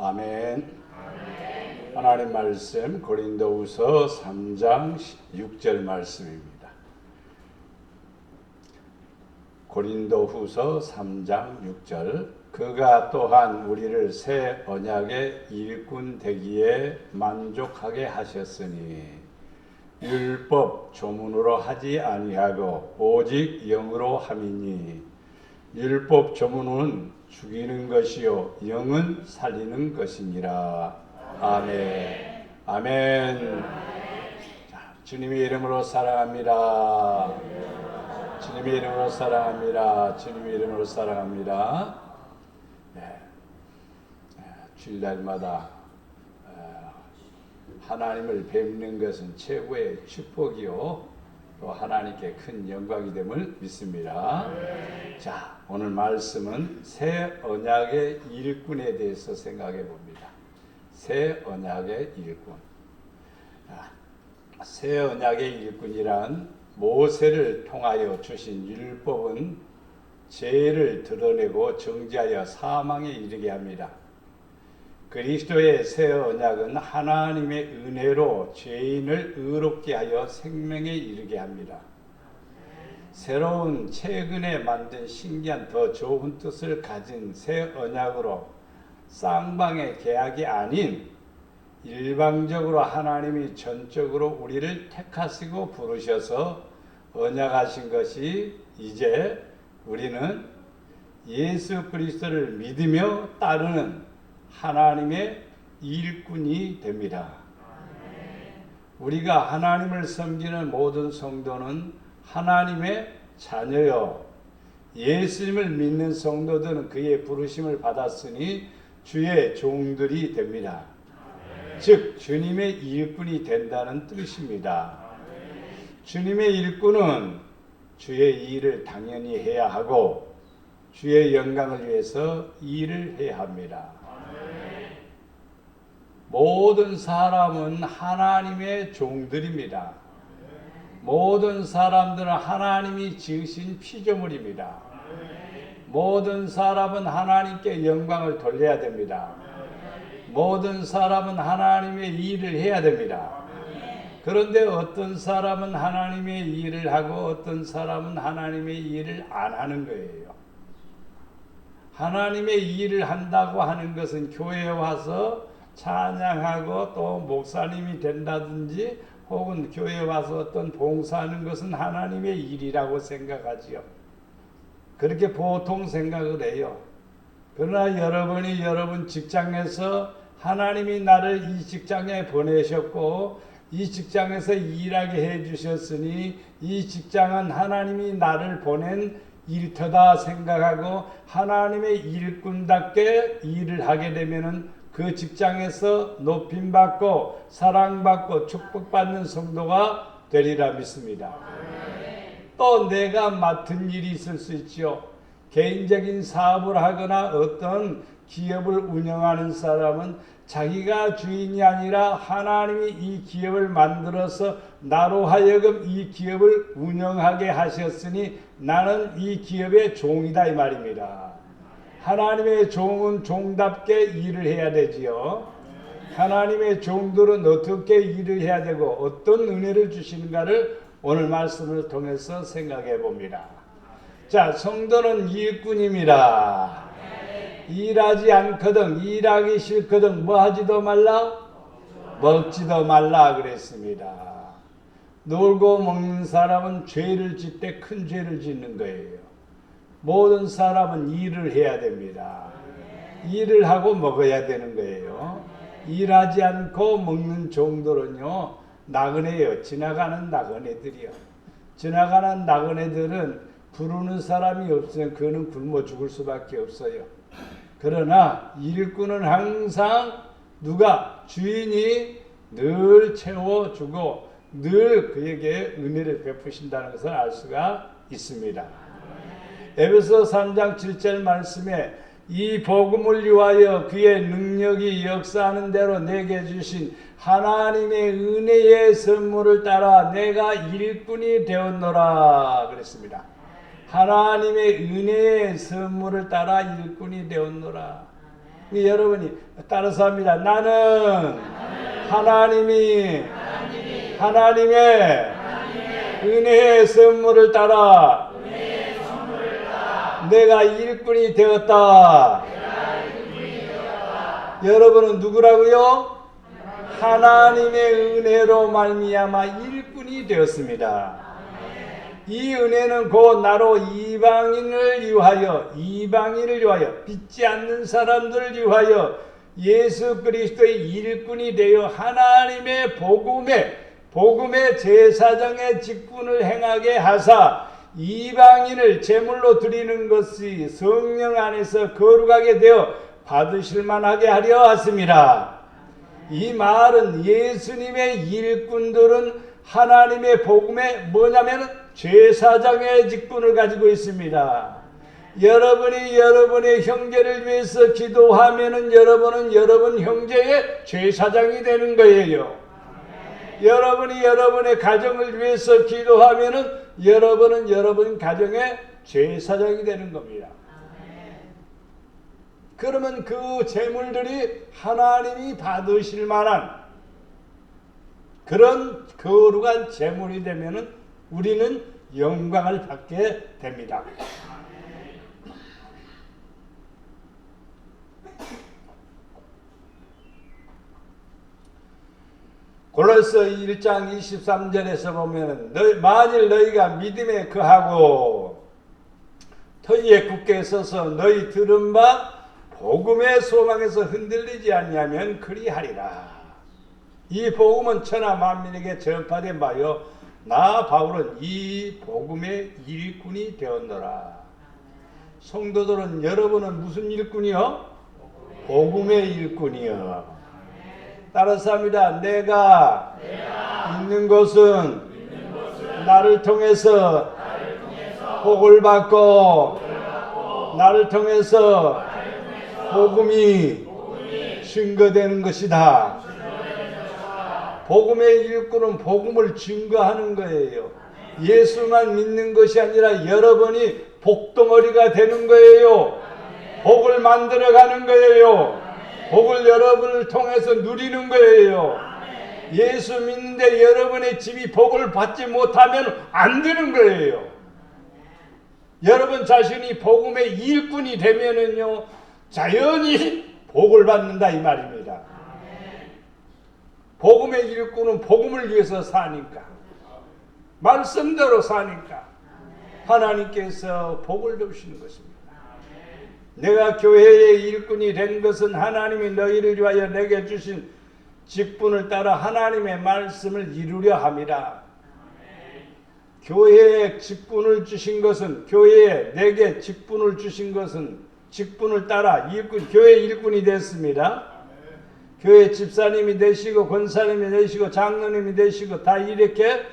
아멘. 하나님 말씀 고린도후서 3장 6절 말씀입니다. 고린도후서 3장 6절 그가 또한 우리를 새 언약의 일꾼 되기에 만족하게 하셨으니 율법 조문으로 하지 아니하고 오직 영으로 함이니 율법 조문은 죽이는 것이요 영은 살리는 것이니라. 아멘. 아멘. 자, 주님의 이름으로 사랑합니다. 주님의 이름으로 사랑합니다. 주님의 이름으로 사랑합니다. 주일날마다 하나님을 뵙는 것은 최고의 축복이요 또 하나님께 큰 영광이 됨을 믿습니다. 자, 오늘 말씀은 새 언약의 일꾼에 대해서 생각해 봅니다. 새 언약의 일꾼. 새 언약의 일꾼이란 모세를 통하여 주신 율법은 죄를 드러내고 정죄하여 사망에 이르게 합니다. 그리스도의 새 언약은 하나님의 은혜로 죄인을 의롭게 하여 생명에 이르게 합니다. 새로운 최근에 만든 신기한 더 좋은 뜻을 가진 새 언약으로 쌍방의 계약이 아닌 일방적으로 하나님이 전적으로 우리를 택하시고 부르셔서 언약하신 것이 이제 우리는 예수 그리스도를 믿으며 따르는 하나님의 일꾼이 됩니다. 우리가 하나님을 섬기는 모든 성도는 하나님의 자녀요. 예수님을 믿는 성도들은 그의 부르심을 받았으니 주의 종들이 됩니다. 즉 주님의 일꾼이 된다는 뜻입니다. 주님의 일꾼은 주의 일을 당연히 해야 하고 주의 영광을 위해서 일을 해야 합니다. 모든 사람은 하나님의 종들입니다. 모든 사람들은 하나님이 지으신 피조물입니다. 모든 사람은 하나님께 영광을 돌려야 됩니다. 모든 사람은 하나님의 일을 해야 됩니다. 그런데 어떤 사람은 하나님의 일을 하고 어떤 사람은 하나님의 일을 안 하는 거예요. 하나님의 일을 한다고 하는 것은 교회에 와서 찬양하고 또 목사님이 된다든지 혹은 교회에 와서 어떤 봉사하는 것은 하나님의 일이라고 생각하지요. 그렇게 보통 생각을 해요. 그러나 여러분이 여러분 직장에서 하나님이 나를 이 직장에 보내셨고 이 직장에서 일하게 해주셨으니 이 직장은 하나님이 나를 보낸 일터다 생각하고 하나님의 일꾼답게 일을 하게 되면은 그 직장에서 높임받고 사랑받고 축복받는 성도가 되리라 믿습니다. 또 내가 맡은 일이 있을 수 있죠. 개인적인 사업을 하거나 어떤 기업을 운영하는 사람은 자기가 주인이 아니라 하나님이 이 기업을 만들어서 나로 하여금 이 기업을 운영하게 하셨으니 나는 이 기업의 종이다 이 말입니다. 하나님의 종은 종답게 일을 해야 되지요. 하나님의 종들은 어떻게 일을 해야 되고 어떤 은혜를 주시는가를 오늘 말씀을 통해서 생각해 봅니다. 자, 성도는 일꾼입니다. 일하지 않거든 일하기 싫거든 뭐 하지도 말라? 먹지도 말라 그랬습니다. 놀고 먹는 사람은 죄를 짓되 큰 죄를 짓는 거예요. 모든 사람은 일을 해야 됩니다. 일을 하고 먹어야 되는 거예요. 일하지 않고 먹는 종들은요 나그네요. 지나가는 나그네들이요. 지나가는 나그네들은 부르는 사람이 없으면 그는 굶어 죽을 수밖에 없어요. 그러나 일꾼은 항상 누가 주인이 늘 채워주고 늘 그에게 은혜를 베푸신다는 것을 알 수가 있습니다. 에베소 3장 7절 말씀에 이 복음을 위하여 그의 능력이 역사하는 대로 내게 주신 하나님의 은혜의 선물을 따라 내가 일꾼이 되었노라 그랬습니다. 하나님의 은혜의 선물을 따라 일꾼이 되었노라. 여러분이 따라서 합니다. 나는 하나님의 은혜의 선물을 따라 내가 일꾼이 되었다. 여러분은 누구라고요? 하나님의 은혜로 말미암아 일꾼이 되었습니다. 이 은혜는 곧 나로 이방인을 위하여 믿지 않는 사람들을 위하여 예수 그리스도의 일꾼이 되어 하나님의 복음의 제사장의 직분을 행하게 하사 이방인을 제물로 드리는 것이 성령 안에서 거룩하게 되어 받으실 만하게 하려 하십니다. 이 말은 예수님의 일꾼들은 하나님의 복음에 뭐냐면 제사장의 직분을 가지고 있습니다. 여러분이 여러분의 형제를 위해서 기도하면은 여러분은 여러분 형제의 제사장이 되는 거예요. 여러분이 여러분의 가정을 위해서 기도하면은 여러분은 여러분 가정의 제사장이 되는 겁니다. 그러면 그 제물들이 하나님이 받으실 만한 그런 거룩한 제물이 되면은 우리는 영광을 받게 됩니다. 골로새 1장 23절에서 보면 만일 너희가 믿음에 거하고 터위에 굳게 서서 너희 들은 바 복음의 소망에서 흔들리지 않냐면 그리하리라. 이 복음은 천하 만민에게 전파된 바요 나 바울은 이 복음의 일꾼이 되었노라. 성도들은 여러분은 무슨 일꾼이요? 복음의 일꾼이요. 따라서 합니다. 내가 있는 곳은 나를 통해서 복을 받고 나를 통해서 복음이 증거되는 것이다. 복음의 일꾼은 복음을 증거하는 거예요. 예수만 믿는 것이 아니라 여러분이 복덩어리가 되는 거예요. 복을 만들어가는 거예요. 복을 여러분을 통해서 누리는 거예요. 예수 믿는데 여러분의 집이 복을 받지 못하면 안 되는 거예요. 여러분 자신이 복음의 일꾼이 되면은요, 자연히 복을 받는다 이 말입니다. 복음의 일꾼은 복음을 위해서 사니까, 말씀대로 사니까 하나님께서 복을 주시는 것입니다. 내가 교회의 일꾼이 된 것은 하나님이 너희를 위하여 내게 주신 직분을 따라 하나님의 말씀을 이루려 함이라. 교회에 직분을 주신 것은, 교회에 내게 직분을 주신 것은 직분을 따라 교회 일꾼이 됐습니다. 교회 집사님이 되시고 권사님이 되시고 장로님이 되시고 다 이렇게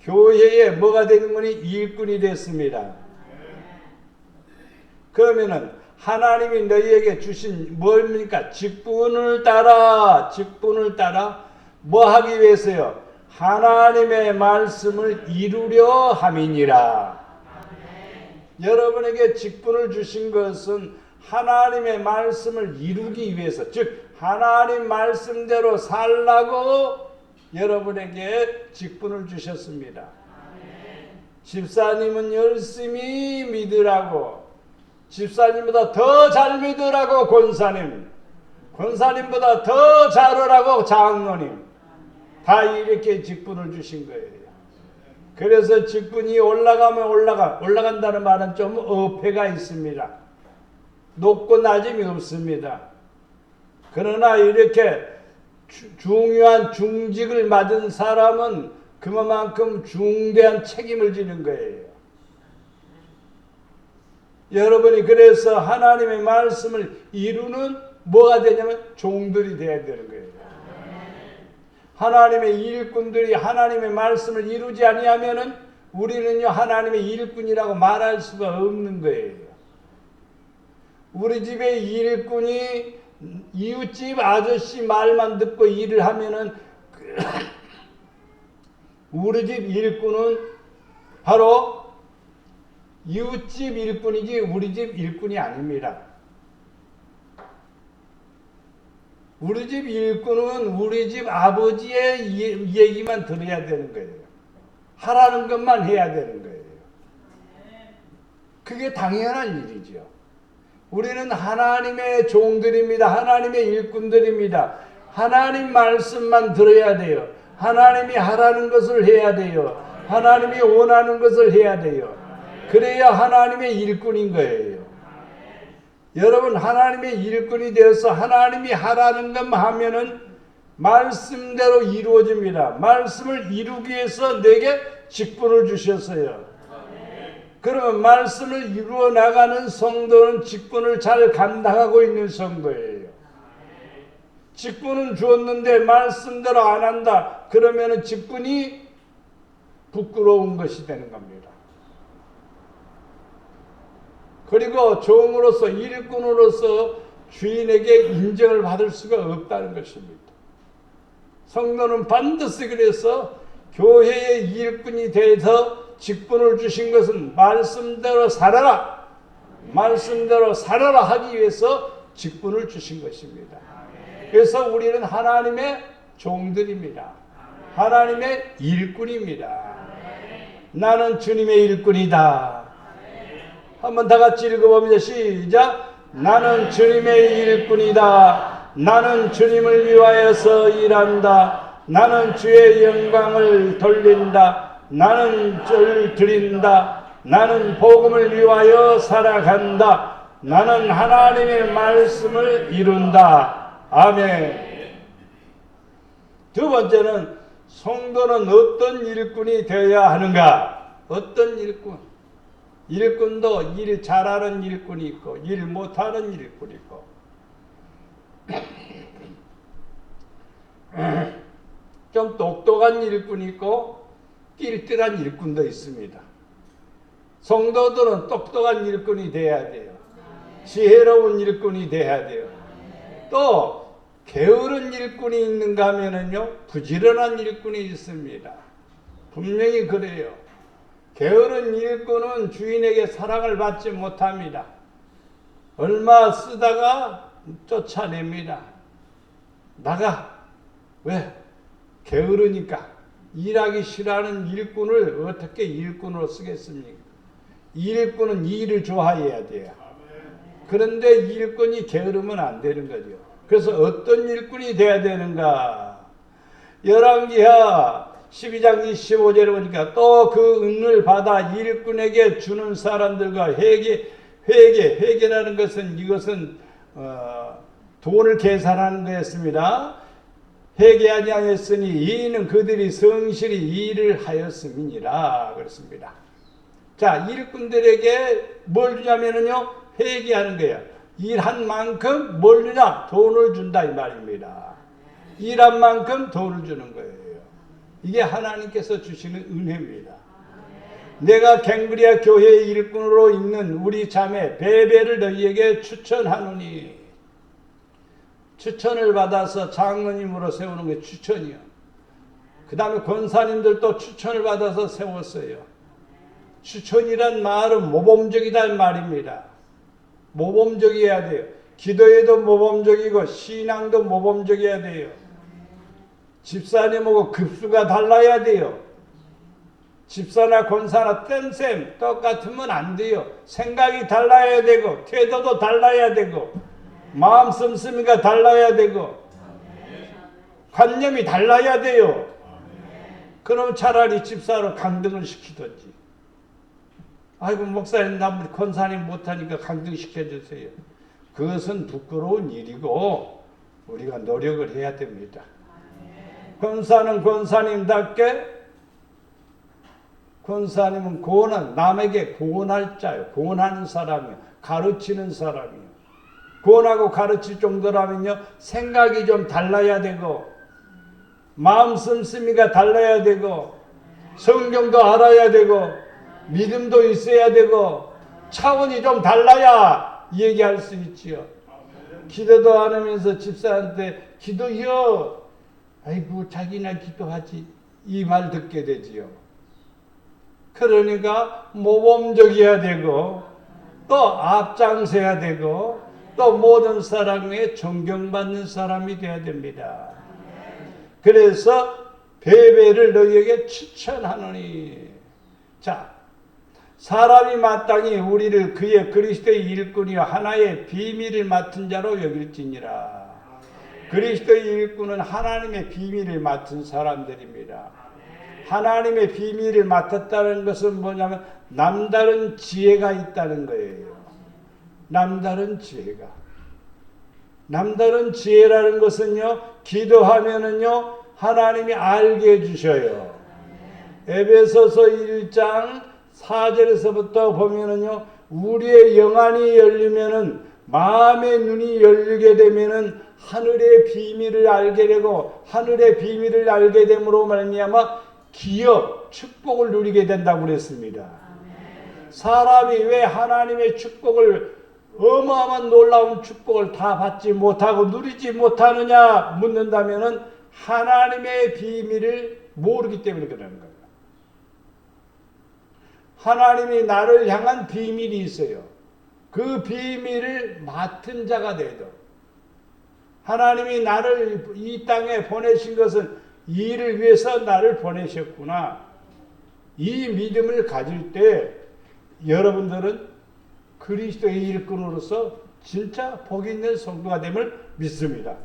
교회에 뭐가 되는 거니? 일꾼이 됐습니다. 그러면은 하나님이 너희에게 주신 뭡니까? 직분을 따라 뭐 하기 위해서요? 하나님의 말씀을 이루려 함이니라. 여러분에게 직분을 주신 것은 하나님의 말씀을 이루기 위해서, 즉 하나님 말씀대로 살라고 여러분에게 직분을 주셨습니다. 집사님은 열심히 믿으라고, 집사님보다 더 잘 믿으라고 권사님보다 더 잘하라고 장로님, 다 이렇게 직분을 주신 거예요. 그래서 직분이 올라가면 올라간다는 말은 좀 어폐가 있습니다. 높고 낮음이 없습니다. 그러나 이렇게 중요한 중직을 맡은 사람은 그만큼 중대한 책임을 지는 거예요. 여러분이 그래서 하나님의 말씀을 이루는 뭐가 되냐면 종들이 되어야 되는 거예요. 하나님의 일꾼들이 하나님의 말씀을 이루지 아니하면은 우리는요 하나님의 일꾼이라고 말할 수가 없는 거예요. 우리 집의 일꾼이 이웃집 아저씨 말만 듣고 일을 하면은 우리 집 일꾼은 바로 이웃집 일꾼이지 우리 집 일꾼이 아닙니다. 우리 집 일꾼은 우리 집 아버지의 얘기만 들어야 되는 거예요. 하라는 것만 해야 되는 거예요. 그게 당연한 일이죠. 우리는 하나님의 종들입니다. 하나님의 일꾼들입니다. 하나님 말씀만 들어야 돼요. 하나님이 하라는 것을 해야 돼요. 하나님이 원하는 것을 해야 돼요. 그래야 하나님의 일꾼인 거예요. 여러분, 하나님의 일꾼이 되어서 하나님이 하라는 것만 하면은 말씀대로 이루어집니다. 말씀을 이루기 위해서 내게 직분을 주셨어요. 그러면 말씀을 이루어 나가는 성도는 직분을 잘 감당하고 있는 성도예요. 직분은 주었는데 말씀대로 안 한다. 그러면은 직분이 부끄러운 것이 되는 겁니다. 그리고 종으로서 일꾼으로서 주인에게 인정을 받을 수가 없다는 것입니다. 성도는 반드시 그래서 교회의 일꾼이 돼서 직분을 주신 것은 말씀대로 살아라, 말씀대로 살아라 하기 위해서 직분을 주신 것입니다. 그래서 우리는 하나님의 종들입니다. 하나님의 일꾼입니다. 나는 주님의 일꾼이다. 한번 다 같이 읽어봅니다. 시작. 나는 주님의 일꾼이다. 나는 주님을 위하여서 일한다. 나는 주의 영광을 돌린다. 나는 절 드린다. 나는 복음을 위하여 살아간다. 나는 하나님의 말씀을 이룬다. 아멘. 두 번째는 성도는 어떤 일꾼이 되어야 하는가? 어떤 일꾼? 일꾼도 일 잘하는 일꾼이 있고 일 못하는 일꾼이 있고 좀 똑똑한 일꾼이 있고 띨띨한 일꾼도 있습니다. 성도들은 똑똑한 일꾼이 돼야 돼요. 지혜로운 일꾼이 돼야 돼요. 또 게으른 일꾼이 있는가 하면은요, 부지런한 일꾼이 있습니다. 분명히 그래요. 게으른 일꾼은 주인에게 사랑을 받지 못합니다. 얼마 쓰다가 쫓아냅니다. 나가. 왜? 게으르니까. 일하기 싫어하는 일꾼을 어떻게 일꾼으로 쓰겠습니까? 일꾼은 일을 좋아해야 돼요. 그런데 일꾼이 게으르면 안 되는 거죠. 그래서 어떤 일꾼이 돼야 되는가? 열왕기하 12장 25절에 보니까 또 그 은을 받아 일꾼에게 주는 사람들과 회계라는 것은 이것은 돈을 계산하는 거였습니다. 회개하지 아니하였으니 이는 그들이 성실히 일을 하였음이니라 그렇습니다. 자, 일꾼들에게 뭘 주냐면요, 회개하는 거예요. 일한 만큼 뭘 주냐? 돈을 준다 이 말입니다. 일한 만큼 돈을 주는 거예요. 이게 하나님께서 주시는 은혜입니다. 내가 갱그리아 교회의 일꾼으로 있는 우리 자매 베베를 너희에게 추천하노니, 추천을 받아서 장로님으로 세우는 게 추천이요. 그 다음에 권사님들도 추천을 받아서 세웠어요. 추천이란 말은 모범적이란 말입니다. 모범적이어야 돼요. 기도에도 모범적이고 신앙도 모범적이어야 돼요. 집사님하고 급수가 달라야 돼요. 집사나 권사나 땜쌤 똑같으면 안 돼요. 생각이 달라야 되고 태도도 달라야 되고 마음 씀씀이가 달라야 되고 관념이 달라야 돼요. 그럼 차라리 집사로 강등을 시키든지, 아이고 목사님 나 권사님 못하니까 강등시켜주세요. 그것은 부끄러운 일이고 우리가 노력을 해야 됩니다. 권사는 권사님답게, 권사님은 남에게 고언할 자요. 고언하는 사람이요. 가르치는 사람이요. 고언하고 가르칠 정도라면요, 생각이 좀 달라야 되고 마음 씀씀이가 달라야 되고 성경도 알아야 되고 믿음도 있어야 되고 차원이 좀 달라야 얘기할 수 있지요. 기도도 안 하면서 집사한테 기도요, 아이고 자기나 기도하지, 이 말 듣게 되지요. 그러니까 모범적이어야 되고 또 앞장서야 되고 또 또 모든 사람에게 존경받는 사람이 되어야 됩니다. 그래서 베베를 너희에게 추천하노니. 자, 사람이 마땅히 우리를 그의 그리스도의 일꾼이요 하나의 비밀을 맡은 자로 여길지니라. 그리스도의 일꾼은 하나님의 비밀을 맡은 사람들입니다. 하나님의 비밀을 맡았다는 것은 뭐냐면 남다른 지혜가 있다는 거예요. 남다른 지혜가. 남다른 지혜라는 것은요, 기도하면은요, 하나님이 알게 해주셔요. 에베소서 1장 4절에서부터 보면은요, 우리의 영안이 열리면은, 마음의 눈이 열리게 되면은 하늘의 비밀을 알게 되고, 하늘의 비밀을 알게 됨으로 말미암아 기업, 축복을 누리게 된다고 그랬습니다. 사람이 왜 하나님의 축복을, 어마어마한 놀라운 축복을 다 받지 못하고 누리지 못하느냐 묻는다면은 하나님의 비밀을 모르기 때문에 그러는 거예요. 하나님이 나를 향한 비밀이 있어요. 그 비밀을 맡은 자가 되도, 하나님이 나를 이 땅에 보내신 것은 이 일을 위해서 나를 보내셨구나. 이 믿음을 가질 때 여러분들은 그리스도의 일꾼으로서 진짜 복 있는 성도가 됨을 믿습니다.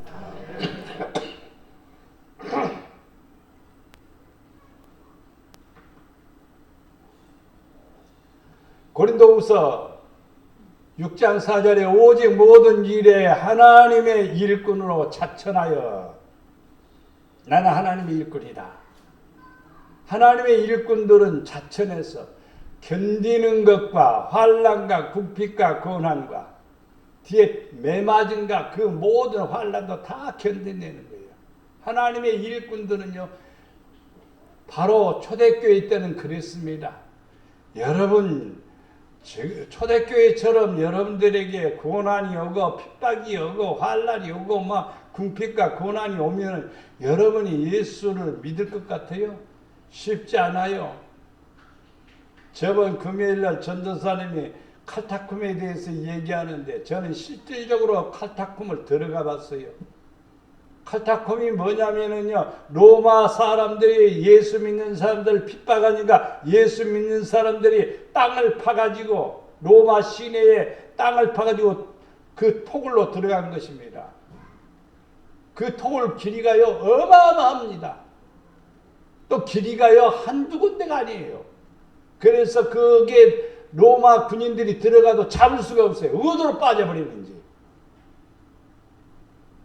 고린도후서 6장 4절에 오직 모든 일에 하나님의 일꾼으로 자천하여. 나는 하나님의 일꾼이다. 하나님의 일꾼들은 자천해서 견디는 것과 환난과 궁핍과 고난과 뒤에 매맞음과 그 모든 환난도 다 견뎌내는 거예요. 하나님의 일꾼들은요, 바로 초대교회 때는 그랬습니다. 여러분, 초대교회처럼 여러분들에게 고난이 오고 핍박이 오고 환난이 오고 막 궁핍과 고난이 오면 여러분이 예수를 믿을 것 같아요? 쉽지 않아요. 저번 금요일날 전도사님이 칼타쿰에 대해서 얘기하는데 저는 실질적으로 칼타쿰을 들어가 봤어요. 칼타쿰이 뭐냐면은요, 로마 사람들이 예수 믿는 사람들을 핍박하니까 예수 믿는 사람들이 땅을 파가지고, 로마 시내에 땅을 파가지고 그 토굴로 들어간 것입니다. 그 토굴 길이가요, 어마어마합니다. 또 길이가요, 한두 군데가 아니에요. 그래서 그게 로마 군인들이 들어가도 잡을 수가 없어요. 어디로 빠져버리는지.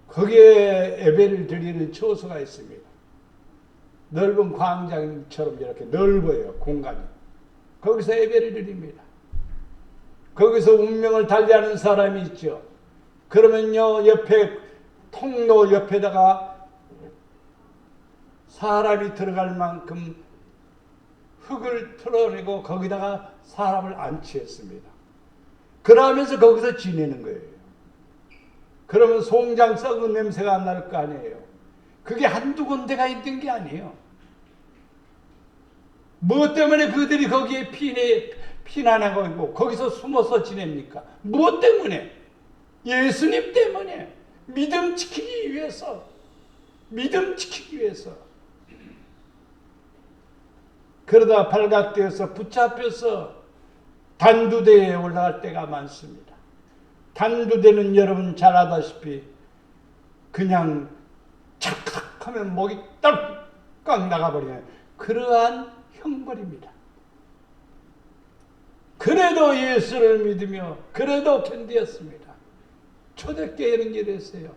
거기에 예배를 드리는 처소가 있습니다. 넓은 광장처럼 이렇게 넓어요, 공간이. 거기서 예배를 드립니다. 거기서 운명을 달리하는 사람이 있죠. 그러면요, 옆에 통로 옆에다가 사람이 들어갈 만큼 흙을 털어내고 거기다가 사람을 안치했습니다. 그러면서 거기서 지내는 거예요. 그러면 송장 썩은 냄새가 안 날 거 아니에요. 그게 한두 군데가 있는 게 아니에요. 뭐 때문에 그들이 거기에 피난하고 있고 거기서 숨어서 지냅니까? 무엇 때문에? 예수님 때문에. 믿음 지키기 위해서. 믿음 지키기 위해서. 그러다 발각되어서 붙잡혀서 단두대에 올라갈 때가 많습니다. 단두대는 여러분 잘 아다시피 그냥 착착하면 목이 떨깍 나가버리는 그러한 형벌입니다. 그래도 예수를 믿으며 그래도 견디었습니다. 초대교회는 이랬어요.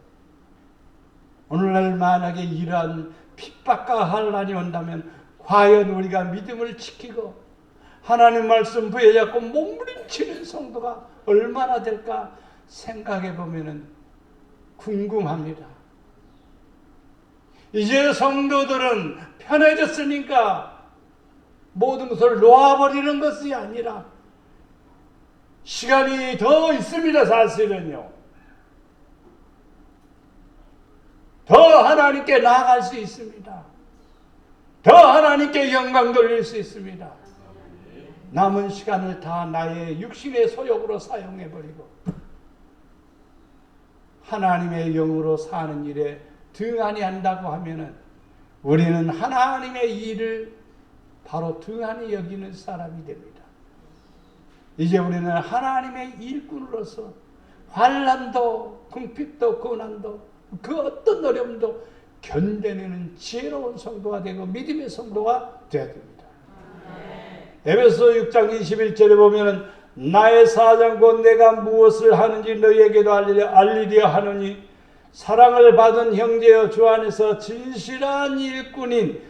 오늘날 만약에 이러한 핍박과 환난이 온다면 과연 우리가 믿음을 지키고 하나님 말씀 부여잡고 몸부림치는 성도가 얼마나 될까 생각해 보면 궁금합니다. 이제 성도들은 편해졌으니까 모든 것을 놓아버리는 것이 아니라 시간이 더 있습니다. 사실은요. 더 하나님께 나아갈 수 있습니다. 더 하나님께 영광 돌릴 수 있습니다. 남은 시간을 다 나의 육신의 소욕으로 사용해버리고 하나님의 영으로 사는 일에 등한히 한다고 하면은 우리는 하나님의 일을 바로 등한히 여기는 사람이 됩니다. 이제 우리는 하나님의 일꾼으로서 환난도 궁핍도 고난도 그 어떤 어려움도 견뎌내는 지혜로운 성도가 되고 믿음의 성도가 되어야 됩니다. 에베소 6장 21절에 보면은 나의 사장 곧 내가 무엇을 하는지 너희에게도 알리려 하노니 사랑을 받은 형제여 주 안에서 진실한 일꾼인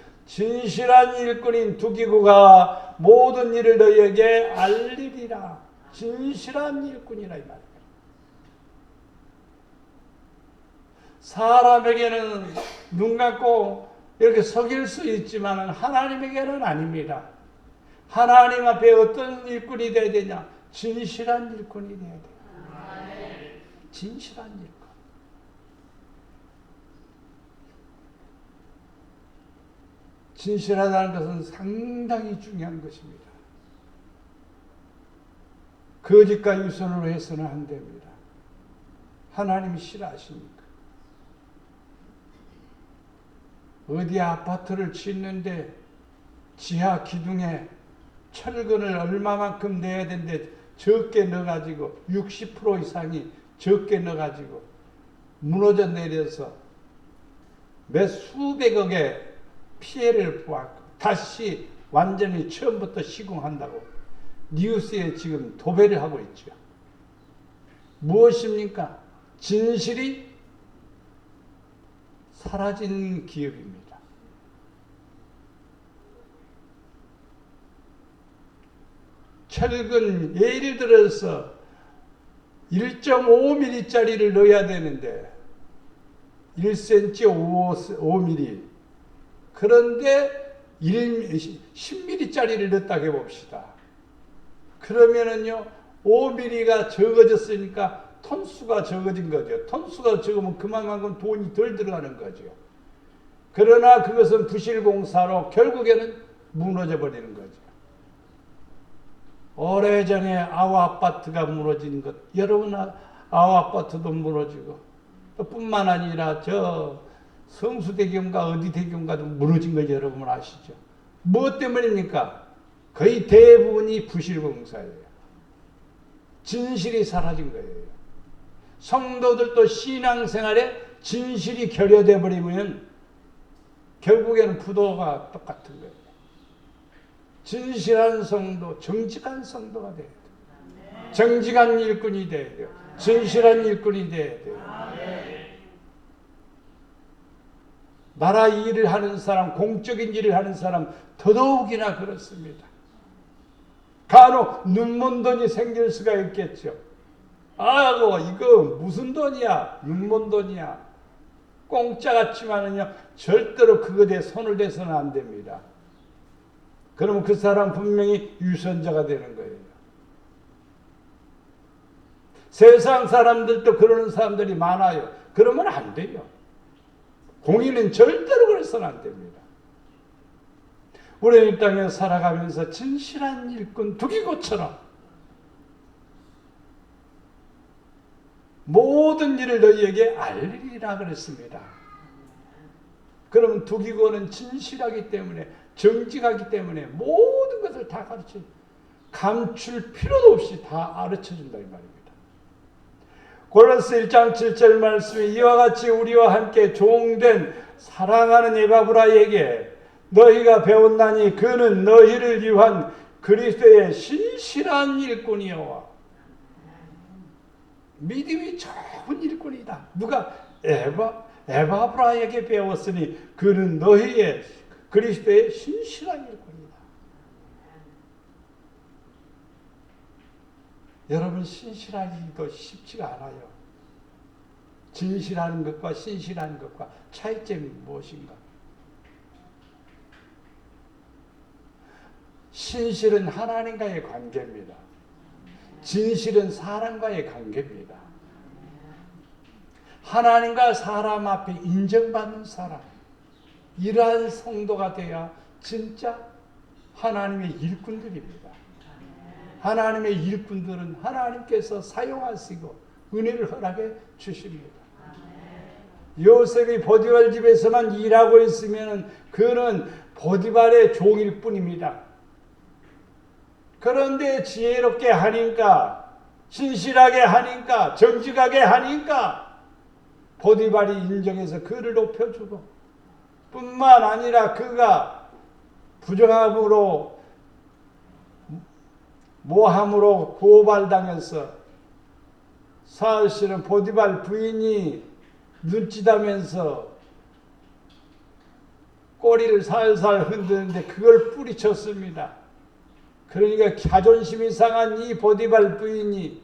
두기고가 모든 일을 너희에게 알리리라. 진실한 일꾼이라 이 말이에요. 사람에게는 눈 감고 이렇게 속일 수 있지만 하나님에게는 아닙니다. 하나님 앞에 어떤 일꾼이 되어야 되냐? 진실한 일꾼이 되어야 돼요. 진실한 일꾼. 진실하다는 것은 상당히 중요한 것입니다. 거짓과 유선으로 해서는 안 됩니다. 하나님이 싫어하십니까? 어디 아파트를 짓는데 지하 기둥에 철근을 얼마만큼 내야 되는데 적게 넣어가지고 60% 이상이 적게 넣어가지고 무너져 내려서 몇 수백억의 피해를 보았고 다시 완전히 처음부터 시공한다고 뉴스에 지금 도배를 하고 있죠. 무엇입니까? 진실이 사라진 기업입니다. 철근 예를 들어서 1.5mm짜리를 넣어야 되는데 1cm 5mm 그런데 10mm짜리를 넣었다 해봅시다. 그러면은요 5mm가 적어졌으니까 톤수가 적어진 거죠. 톤수가 적으면 그만큼 돈이 덜 들어가는 거죠. 그러나 그것은 부실공사로 결국에는 무너져 버리는 거죠. 오래전에 아우아파트가 무너진 것, 여러분 아우아파트도 무너지고 뿐만 아니라 저 성수대교인가 어디 대교인가도 무너진 거 여러분 아시죠? 무엇 때문입니까? 거의 대부분이 부실공사예요. 진실이 사라진 거예요. 성도들도 신앙생활에 진실이 결여되어 버리면 결국에는 부도가 똑같은 거예요. 진실한 성도, 정직한 성도가 돼야 돼요. 정직한 일꾼이 돼야 돼요. 진실한 일꾼이 돼야 돼요. 나라 일을 하는 사람, 공적인 일을 하는 사람 더더욱이나 그렇습니다. 간혹 눈먼 돈이 생길 수가 있겠죠. 아이고 이거 무슨 돈이야? 눈먼 돈이야. 공짜 같지만은요 절대로 그것에 손을 대서는 안 됩니다. 그러면 그 사람 분명히 유선자가 되는 거예요. 세상 사람들도 그러는 사람들이 많아요. 그러면 안 돼요. 공인은 절대로 그래서는 안 됩니다. 우리는 이 땅에 살아가면서 진실한 일꾼 두기고처럼 모든 일을 너희에게 알리리라 그랬습니다. 그러면 두기고는 진실하기 때문에 정직하기 때문에 모든 것을 다 가르쳐 감출 필요도 없이 다 가르쳐준다 이 말입니다. 골로새 1장 7절 말씀에 이와 같이 우리와 함께 종된 사랑하는 에바브라에게 너희가 배웠나니 그는 너희를 위한 그리스도의 신실한 일꾼이여와 믿음이 좋은 일꾼이다. 누가 에바브라에게 배웠으니 그는 너희의 그리스도의 신실한 일꾼이다. 여러분 신실하기도 쉽지가 않아요. 진실한 것과 신실한 것과 차이점이 무엇인가? 신실은 하나님과의 관계입니다. 진실은 사람과의 관계입니다. 하나님과 사람 앞에 인정받는 사람, 이러한 성도가 되어야 진짜 하나님의 일꾼들입니다. 하나님의 일꾼들은 하나님께서 사용하시고 은혜를 허락해 주십니다. 요셉이 보디발 집에서만 일하고 있으면 그는 보디발의 종일 뿐입니다. 그런데 지혜롭게 하니까, 신실하게 하니까, 정직하게 하니까 보디발이 인정해서 그를 높여주고, 뿐만 아니라 그가 부정함으로 모함으로 고발당해서 사실은 보디발 부인이 눈치다면서 꼬리를 살살 흔드는데 그걸 뿌리쳤습니다. 그러니까 자존심이 상한 이 보디발 부인이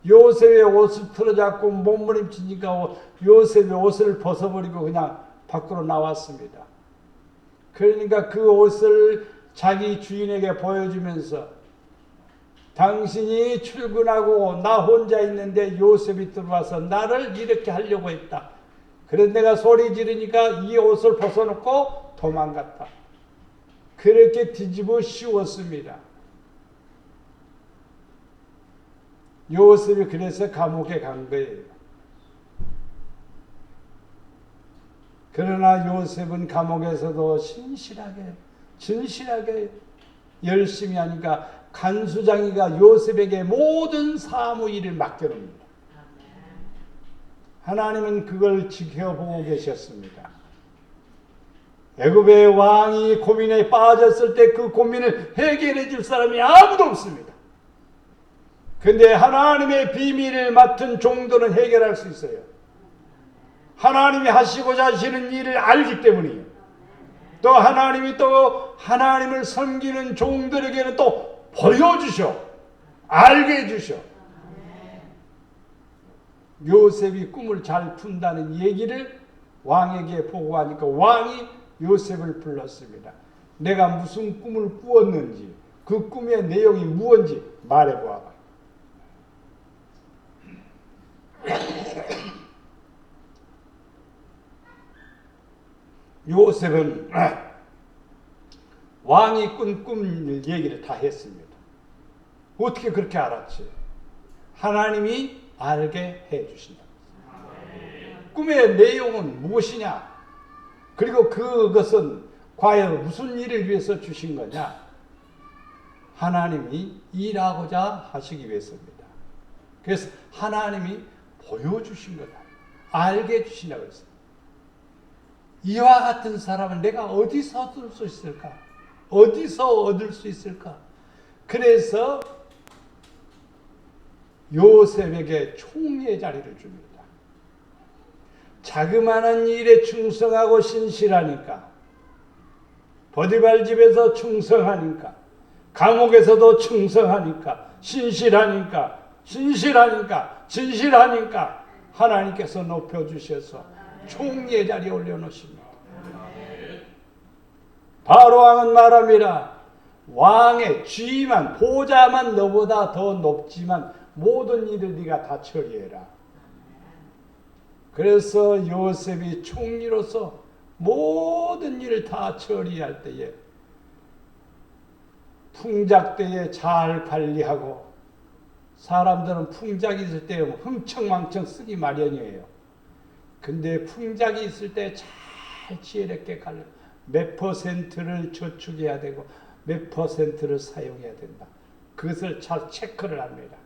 요셉의 옷을 틀어잡고 몸부림치니까 요셉의 옷을 벗어버리고 그냥 밖으로 나왔습니다. 그러니까 그 옷을 자기 주인에게 보여주면서 당신이 출근하고 나 혼자 있는데 요셉이 들어와서 나를 이렇게 하려고 했다. 그래서 내가 소리 지르니까 이 옷을 벗어놓고 도망갔다. 그렇게 뒤집어 씌웠습니다. 요셉이 그래서 감옥에 간 거예요. 그러나 요셉은 감옥에서도 신실하게, 진실하게 열심히 하니까 간수장이가 요셉에게 모든 사무 일을 맡겨놓습니다. 하나님은 그걸 지켜보고 계셨습니다. 애굽의 왕이 고민에 빠졌을 때 그 고민을 해결해 줄 사람이 아무도 없습니다. 그런데 하나님의 비밀을 맡은 종들은 해결할 수 있어요. 하나님이 하시고자 하시는 일을 알기 때문이에요. 또 하나님이 또 하나님을 섬기는 종들에게는 또 보여주셔, 알게 해주셔. 요셉이 꿈을 잘 푼다는 얘기를 왕에게 보고하니까 왕이 요셉을 불렀습니다. 내가 무슨 꿈을 꾸었는지, 그 꿈의 내용이 무엇인지 말해보아라. 요셉은 왕이 꾼 꿈 얘기를 다 했습니다. 어떻게 그렇게 알았지? 하나님이 알게 해주신다. 꿈의 내용은 무엇이냐? 그리고 그것은 과연 무슨 일을 위해서 주신 거냐? 하나님이 일하고자 하시기 위해서입니다. 그래서 하나님이 보여주신 거다. 알게 해주신다고 했어요. 이와 같은 사람은 내가 어디서 얻을 수 있을까? 어디서 얻을 수 있을까? 그래서 요셉에게 총리의 자리를 줍니다. 자그마한 일에 충성하고 신실하니까, 보디발 집에서 충성하니까, 감옥에서도 충성하니까, 신실하니까, 진실하니까 하나님께서 높여주셔서 총리의 자리에 올려놓습니다. 바로왕은 말합니다. 왕의 지위만, 보좌만 너보다 더 높지만 모든 일을 네가 다 처리해라. 그래서 요셉이 총리로서 모든 일을 다 처리할 때에 풍작 때에 잘 관리하고, 사람들은 풍작이 있을 때 흥청망청 쓰기 마련이에요. 근데 풍작이 있을 때 잘 지혜롭게 관리, 몇 퍼센트를 저축해야 되고 몇 퍼센트를 사용해야 된다. 그것을 잘 체크를 합니다.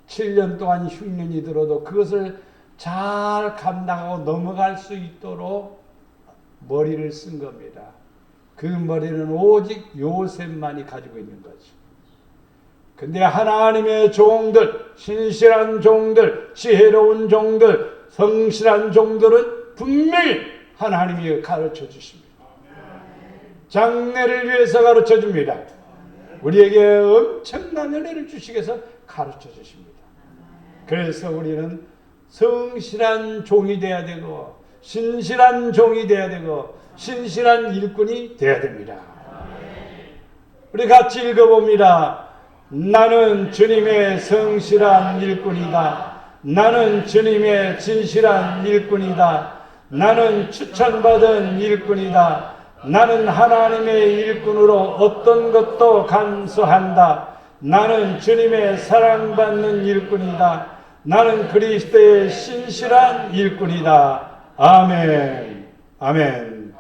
7년 동안 흉년이 들어도 그것을 잘 감당하고 넘어갈 수 있도록 머리를 쓴 겁니다. 그 머리는 오직 요셉만이 가지고 있는 거죠. 근데 하나님의 종들, 신실한 종들, 지혜로운 종들, 성실한 종들은 분명히 하나님이 가르쳐 주십니다. 장래를 위해서 가르쳐 줍니다. 우리에게 엄청난 은혜를 주시기 위해서 가르쳐 주십니다. 그래서 우리는 성실한 종이 되어야 되고, 신실한 종이 되어야 되고, 신실한 일꾼이 되어야 됩니다. 우리 같이 읽어봅니다. 나는 주님의 성실한 일꾼이다. 나는 주님의 진실한 일꾼이다. 나는 추천받은 일꾼이다. 나는 하나님의 일꾼으로 어떤 것도 감수한다. 나는 주님의 사랑받는 일꾼이다. 나는 그리스도의 신실한 일꾼이다. 아멘. 아멘.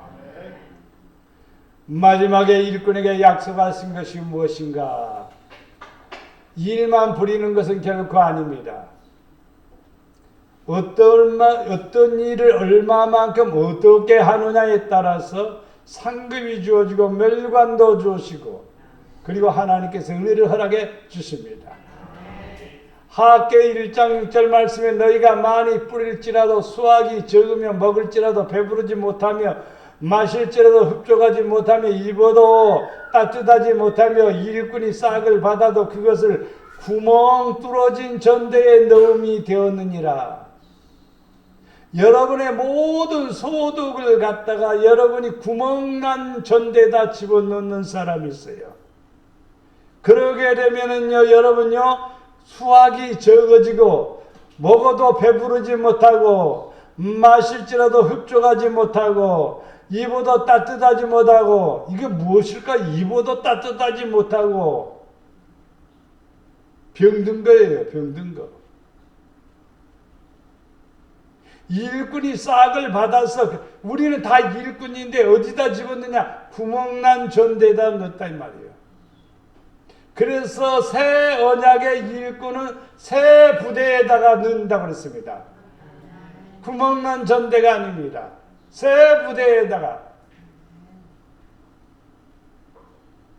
마지막에 일꾼에게 약속하신 것이 무엇인가? 일만 부리는 것은 결코 아닙니다. 어떤 일을 얼마만큼 어떻게 하느냐에 따라서 상급이 주어지고 멸관도 주시고, 그리고 하나님께서 은혜를 허락해 주십니다. 하악계 1장 6절 말씀에 너희가 많이 뿌릴지라도 수확이 적으며 먹을지라도 배부르지 못하며 마실지라도 흡족하지 못하며 입어도 따뜻하지 못하며 일꾼이 싹을 받아도 그것을 구멍 뚫어진 전대에 넣음이 되었느니라. 여러분의 모든 소득을 갖다가 여러분이 구멍난 전대에다 집어넣는 사람이 있어요. 그러게 되면은요, 여러분요, 수확이 적어지고 먹어도 배부르지 못하고 마실지라도 흡족하지 못하고 입어도 따뜻하지 못하고, 이게 무엇일까? 입어도 따뜻하지 못하고 병든 거예요. 병든 거. 일꾼이 싹을 받아서, 우리는 다 일꾼인데 어디다 집었느냐? 구멍난 전대에다 넣었다 이 말이에요. 그래서 새 언약의 일꾼은 새 부대에다가 넣는다고 그랬습니다. 구멍난 전대가 아닙니다. 새 부대에다가.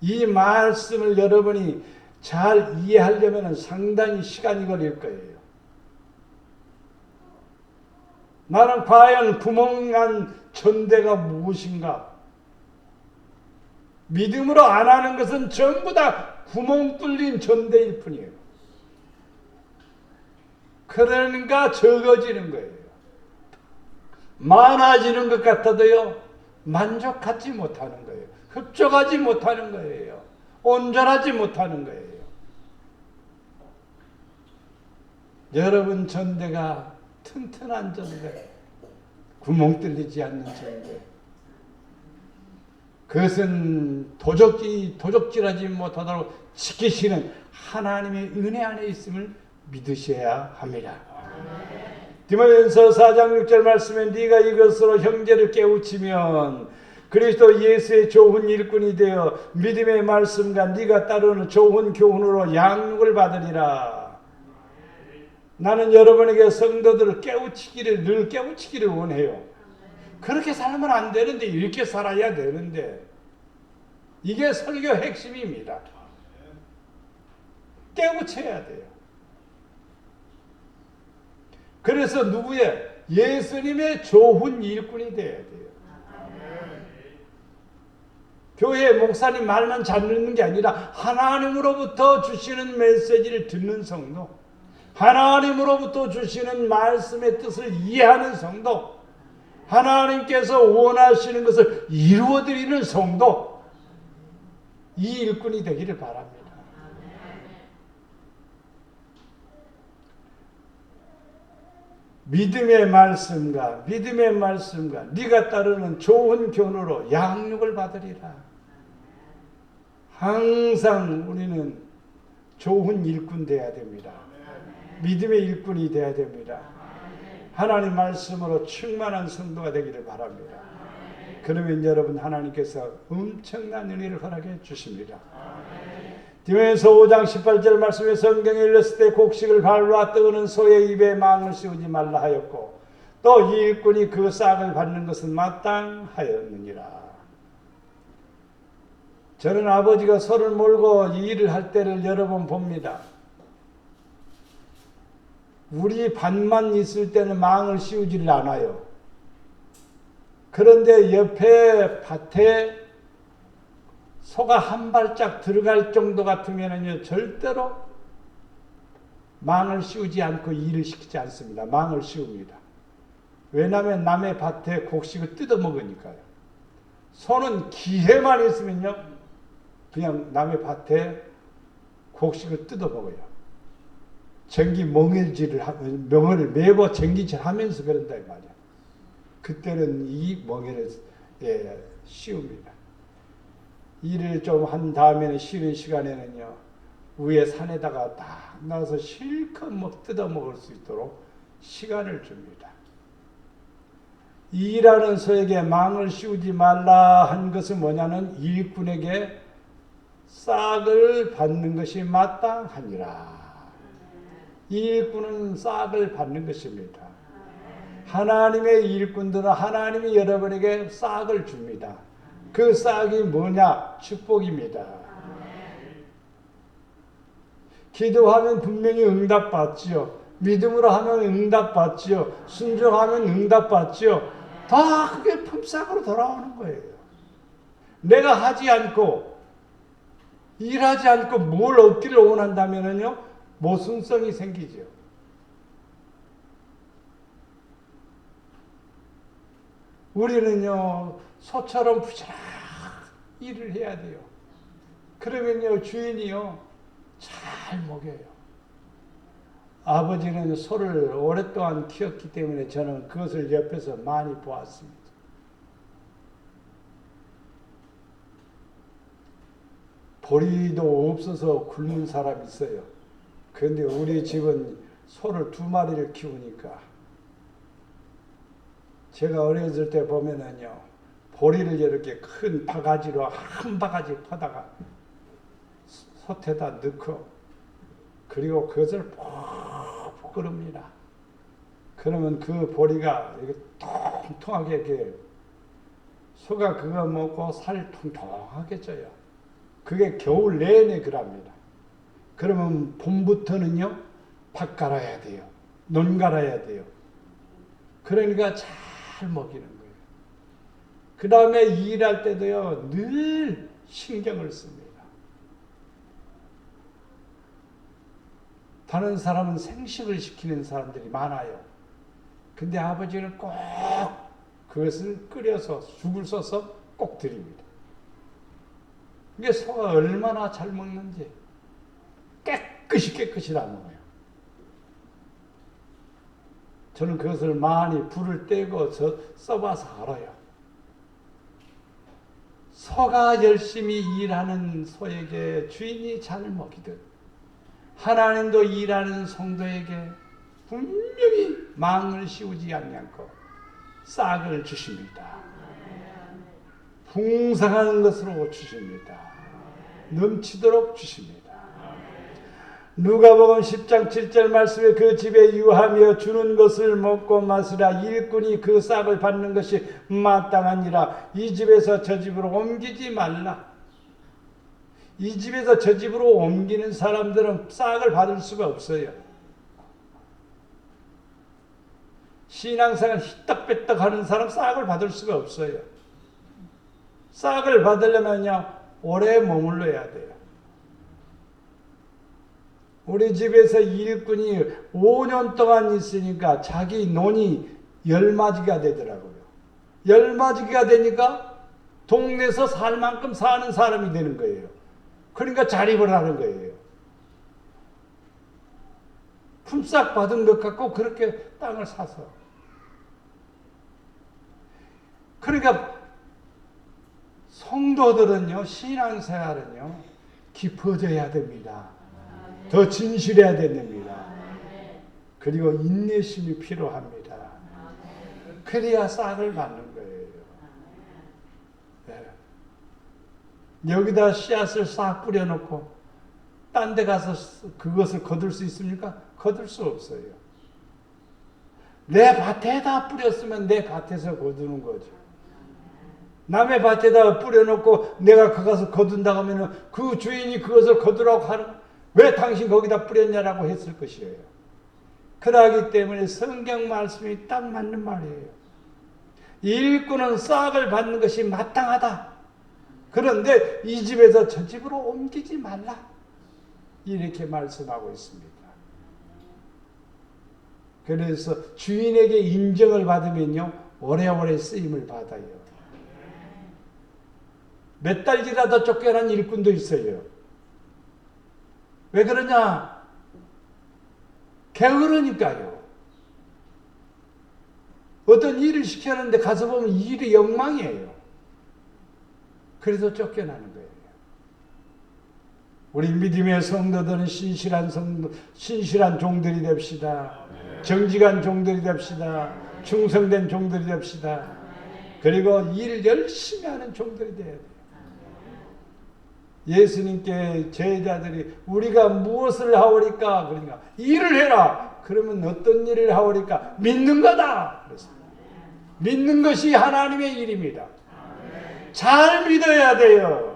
이 말씀을 여러분이 잘 이해하려면 상당히 시간이 걸릴 거예요. 나는 과연 구멍난 전대가 무엇인가? 믿음으로 안 하는 것은 전부 다 구멍 뚫린 전대일 뿐이에요. 그러니까 적어지는 거예요. 많아지는 것 같아도요, 만족하지 못하는 거예요. 흡족하지 못하는 거예요. 온전하지 못하는 거예요. 여러분 전대가 튼튼한 전대, 구멍 뚫리지 않는 전대, 그것은 도적질하지 못하도록 지키시는 하나님의 은혜 안에 있음을 믿으셔야 합니다. 디모데전서 4장 6절 말씀에 네가 이것으로 형제를 깨우치면 그리스도 예수의 좋은 일꾼이 되어 믿음의 말씀과 네가 따르는 좋은 교훈으로 양육을 받으리라. 나는 여러분에게 성도들을 늘 깨우치기를 원해요. 그렇게 살면 안 되는데, 이렇게 살아야 되는데, 이게 설교 핵심입니다. 깨우쳐야 돼요. 그래서 누구의? 예수님의 좋은 일꾼이 돼야 돼요. 교회 목사님 말만 잘 듣는 게 아니라 하나님으로부터 주시는 메시지를 듣는 성도, 하나님으로부터 주시는 말씀의 뜻을 이해하는 성도, 하나님께서 원하시는 것을 이루어드리는 성도, 이 일꾼이 되기를 바랍니다. 믿음의 말씀과 네가 따르는 좋은 교훈으로 양육을 받으리라. 항상 우리는 좋은 일꾼 되어야 됩니다. 믿음의 일꾼이 되어야 됩니다. 하나님 말씀으로 충만한 성도가 되기를 바랍니다. 그러면 여러분 하나님께서 엄청난 은혜를 허락해 주십니다. 디모데전서 5장 18절 말씀에 성경에 읽었을 때 곡식을 발라 떠오는 소의 입에 망을 씌우지 말라 하였고, 또 이 일꾼이 그 싹을 받는 것은 마땅하였느니라. 저는 아버지가 소를 몰고 이 일을 할 때를 여러 번 봅니다. 우리 밭만 있을 때는 망을 씌우지를 않아요. 그런데 옆에 밭에 소가 한 발짝 들어갈 정도 같으면요, 절대로 망을 씌우지 않고 일을 시키지 않습니다. 망을 씌웁니다. 왜냐하면 남의 밭에 곡식을 뜯어 먹으니까요. 소는 기회만 있으면요, 그냥 남의 밭에 곡식을 뜯어 먹어요. 멍을 메고 전기질 하면서 그런다 이 말이야. 그때는 이 멍에를 씌웁니다. 일을 좀 한 다음에는 쉬는 시간에는요, 위에 산에다가 딱 나와서 실컷 뜯어 먹을 수 있도록 시간을 줍니다. 일하는 소에게 망을 씌우지 말라 한 것은 뭐냐는 일꾼에게 싹을 받는 것이 마땅하니라. 일꾼은 싹을 받는 것입니다. 하나님의 일꾼들은 하나님이 여러분에게 싹을 줍니다. 그 싹이 뭐냐? 축복입니다. 기도하면 분명히 응답받지요. 믿음으로 하면 응답받지요. 순종하면 응답받지요. 다 그게 품삯으로 돌아오는 거예요. 내가 하지 않고 일하지 않고 뭘 얻기를 원한다면요 모순성이 생기죠. 우리는요 소처럼 부지런히 일을 해야 돼요. 그러면요 주인이요 잘 먹여요. 아버지는 소를 오랫동안 키웠기 때문에 저는 그것을 옆에서 많이 보았습니다. 보리도 없어서 굶는 사람이 있어요. 그런데 우리 집은 소를 2마리를 키우니까 제가 어렸을 때 보면은요 보리를 이렇게 큰 바가지로 한 바가지 퍼다가 솥에다 넣고 그리고 그것을 푹 끓입니다. 그러면 그 보리가 이렇게 통통하게 이렇게 소가 그거 먹고 살 통통하게 쪄요. 그게 겨울 내내 그럽니다. 그러면 봄부터는요 밭 갈아야 돼요. 논 갈아야 돼요. 그러니까 잘 먹이는 거예요. 그 다음에 일할 때도요 늘 신경을 씁니다. 다른 사람은 생식을 시키는 사람들이 많아요. 근데 아버지는 꼭 그것을 끓여서 죽을 써서 꼭 드립니다. 이게 소가 얼마나 잘 먹는지 깨끗이 다 먹어요. 저는 그것을 많이 불을 떼고 써봐서 알아요. 소가 열심히 일하는 소에게 주인이 잘 먹이듯 하나님도 일하는 성도에게 분명히 망을 씌우지 않고 싹을 주십니다. 풍성한 것으로 주십니다. 넘치도록 주십니다. 누가복음 10장 7절 말씀에 그 집에 유하며 주는 것을 먹고 마시라. 일꾼이 그 싹을 받는 것이 마땅하니라. 이 집에서 저 집으로 옮기지 말라. 이 집에서 저 집으로 옮기는 사람들은 싹을 받을 수가 없어요. 신앙생활 희떡배떡 하는 사람 싹을 받을 수가 없어요. 싹을 받으려면요 오래 머물러야 돼요. 우리 집에서 일꾼이 5년 동안 있으니까 자기 논이 열마지가 되더라고요. 열마지가 되니까 동네에서 살 만큼 사는 사람이 되는 거예요. 그러니까 자립을 하는 거예요. 품삯 받은 것 갖고 그렇게 땅을 사서. 그러니까 성도들은요, 신앙생활은요, 깊어져야 됩니다. 더 진실해야 됩니다. 그리고 인내심이 필요합니다. 그래야 싹을 받는 거예요. 네. 여기다 씨앗을 싹 뿌려놓고 딴 데 가서 그것을 거둘 수 있습니까? 거둘 수 없어요. 내 밭에다 뿌렸으면 내 밭에서 거두는 거죠. 남의 밭에다 뿌려놓고 내가 가서 거둔다고 하면 그 주인이 그것을 거두라고 하는, 왜 당신 거기다 뿌렸냐라고 했을 것이에요. 그러기 때문에 성경 말씀이 딱 맞는 말이에요. 일꾼은 싹을 받는 것이 마땅하다. 그런데 이 집에서 저 집으로 옮기지 말라. 이렇게 말씀하고 있습니다. 그래서 주인에게 인정을 받으면요, 오래오래 쓰임을 받아요. 몇 달 지나도 쫓겨난 일꾼도 있어요. 왜 그러냐? 게으르니까요. 어떤 일을 시켰는데 가서 보면 일이 엉망이에요. 그래서 쫓겨나는 거예요. 우리 믿음의 성도들은 신실한 종들이 됩시다. 정직한 종들이 됩시다. 충성된 종들이 됩시다. 그리고 일 열심히 하는 종들이 돼야 돼요. 예수님께 제자들이 우리가 무엇을 하오리까? 그러니까 일을 해라. 그러면 어떤 일을 하오리까? 믿는 거다. 그랬습니다. 믿는 것이 하나님의 일입니다. 잘 믿어야 돼요.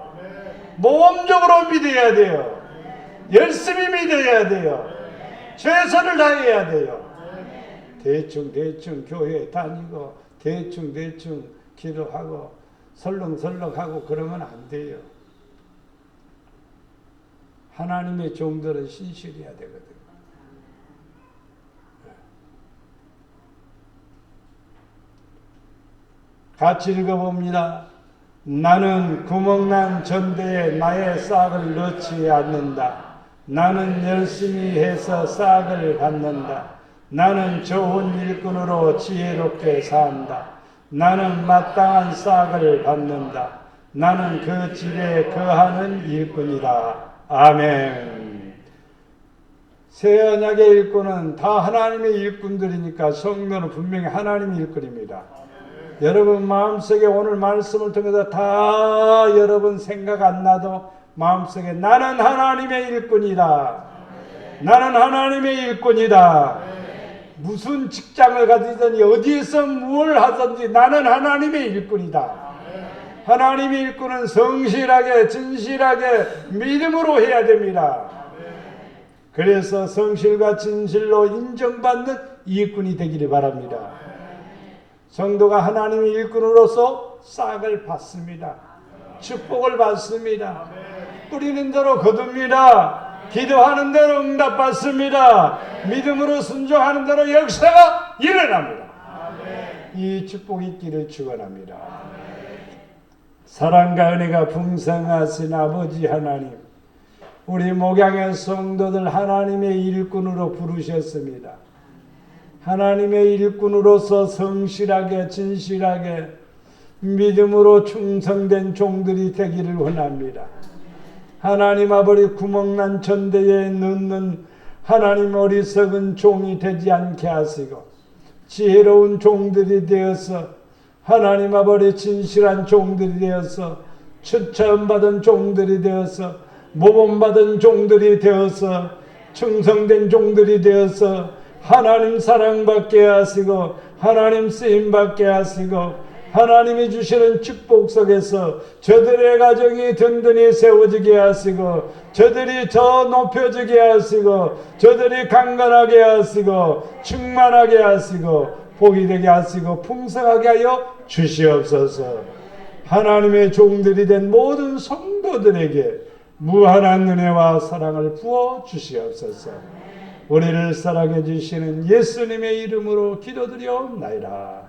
모험적으로 믿어야 돼요. 열심히 믿어야 돼요. 최선을 다해야 돼요. 대충 교회 다니고 대충 기도하고 설렁설렁하고 그러면 안 돼요. 하나님의 종들은 신실해야 되거든요. 같이 읽어봅니다. 나는 구멍난 전대에 나의 싹을 넣지 않는다. 나는 열심히 해서 싹을 받는다. 나는 좋은 일꾼으로 지혜롭게 산다. 나는 마땅한 싹을 받는다. 나는 그 집에 거하는 일꾼이다. 아멘. 새 언약의 일꾼은 다 하나님의 일꾼들이니까 성도는 분명히 하나님의 일꾼입니다. 여러분 마음속에 오늘 말씀을 통해서 다 여러분 생각 안 나도 마음속에 나는 하나님의 일꾼이다. 나는 하나님의 일꾼이다. 무슨 직장을 가지든지 어디에서 뭘 하든지 나는 하나님의 일꾼이다. 하나님의 일꾼은 성실하게 진실하게 믿음으로 해야 됩니다. 그래서 성실과 진실로 인정받는 일꾼이 되기를 바랍니다. 성도가 하나님의 일꾼으로서 싹을 받습니다. 축복을 받습니다. 뿌리는 대로 거둡니다. 기도하는 대로 응답받습니다. 믿음으로 순종하는 대로 역사가 일어납니다. 이 축복이 있기를 축원합니다. 사랑과 은혜가 풍성하신 아버지 하나님, 우리 목양의 성도들 하나님의 일꾼으로 부르셨습니다. 하나님의 일꾼으로서 성실하게 진실하게 믿음으로 충성된 종들이 되기를 원합니다. 하나님 아버지 구멍난 전대에 넣는 하나님 어리석은 종이 되지 않게 하시고 지혜로운 종들이 되어서 하나님 아버지 진실한 종들이 되어서 추천받은 종들이 되어서 모범받은 종들이 되어서 충성된 종들이 되어서 하나님 사랑받게 하시고 하나님 쓰임받게 하시고 하나님이 주시는 축복 속에서 저들의 가정이 든든히 세워지게 하시고 저들이 더 높여지게 하시고 저들이 강건하게 하시고 충만하게 하시고 복이 되게 하시고 풍성하게 하여 주시옵소서. 하나님의 종들이 된 모든 성도들에게 무한한 은혜와 사랑을 부어 주시옵소서. 우리를 사랑해 주시는 예수님의 이름으로 기도드리옵나이다.